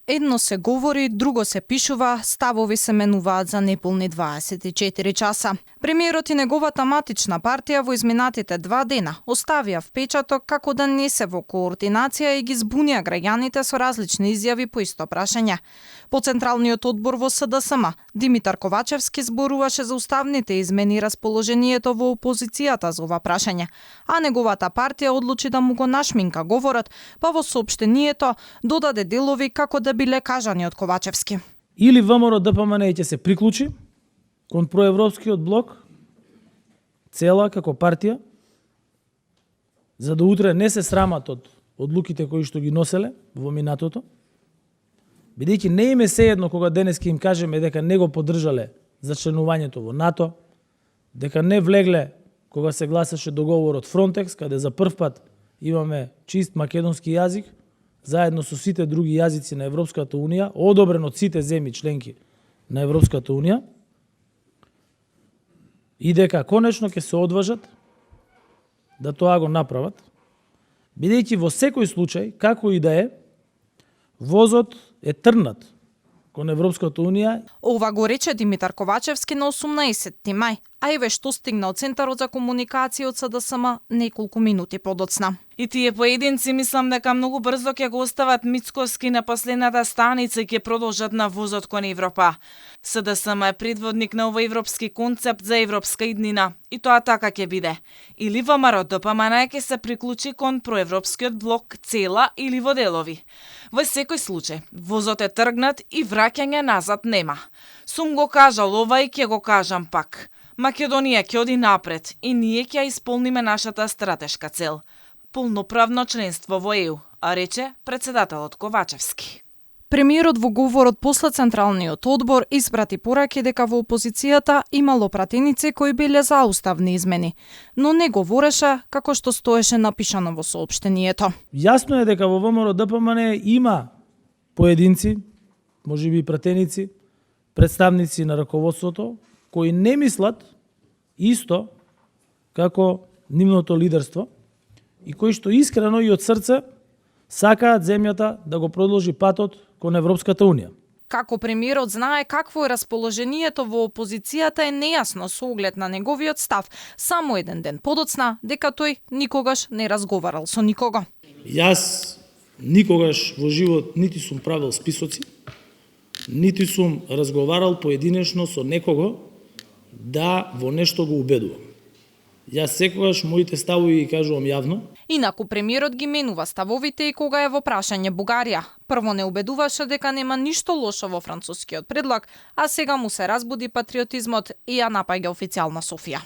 Едно се говори, друго се пишува, ставови се менуваат за неполни 24 часа. Премиерот и неговата матична партија во изминатите 2 дена оставија впечаток како да не се во координација и ги збунија граѓаните со различни изјави по исто прашање. По Централниот одбор во СДСМ, Димитар Ковачевски зборуваше за уставните измени и расположението во опозицијата за ова прашање, а неговата партија одлучи да му го нашминка говорот, па во соопштението додаде делови како да биле кажани од Ковачевски. Или ВМРО ДПМН ќе се приклучи кон проевропскиот блок, цела како партија, за да утре не се срамат од одлуките кои што ги носеле во минатото, бидејќи не им е сеедно кога денеска им кажеме дека не го поддржале за членувањето во НАТО, дека не влегле кога се гласаше договорот Фронтекс, каде за прв пат имаме чист македонски јазик, заедно со сите други јазици на Европската Унија, одобрен од сите земји членки на Европската Унија, и дека конечно ќе се одважат да тоа го направат, бидејќи во секој случај, како и да е, возот е трнат кон Европската Унија. Ова го рече Димитар Ковачевски на 18 мај, а и веќе стигна од Центарот за комуникација од СДСМ неколку минути подоцна. И тие поединци мислам дека многу брзо ќе го остават Мицкоски на последната станица и ќе продолжат на возот кон Европа. СДСМ е предводник на овој европски концепт за европска иднина и тоа така ќе биде. Или ВМРО ДПМН ќе се приклучи кон проевропскиот блок цела или во делови. Во секој случај, возот е тргнат и враќање назад нема. Сум го кажал ова и ќе го кажам пак. Македонија ќе оди напред и ние ќе ја исполниме нашата стратешка цел – полноправно членство во ЕУ, а рече председателот Ковачевски. Премиерот во говорот после Централниот одбор испрати пораки дека во опозицијата имало пратеници кои биле за уставни измени, но не говореше како што стоеше напишано во соопштението. Јасно е дека во ВМРО ДПМН има поединци, можеби и пратеници, представници на раководството, кои не мислат исто како нивното лидерство и кои што искрено и од срце сакаат земјата да го продолжи патот кон Европската Унија. Како премиерот знае какво е расположението во опозицијата е нејасно со оглед на неговиот став, само еден ден подоцна дека тој никогаш не разговарал со никого. Јас никогаш во живот нити сум правил списоци, нити сум разговарал поединечно со некого да во нешто го убедувам. Јас секогаш моите ставови ги кажувам јавно. Инаку премиерот ги менува ставовите и кога е во прашање Бугарија. Прво не убедуваше дека нема ништо лошо во францускиот предлог, а сега му се разбуди патриотизмот и ја напаѓа официјална Софија.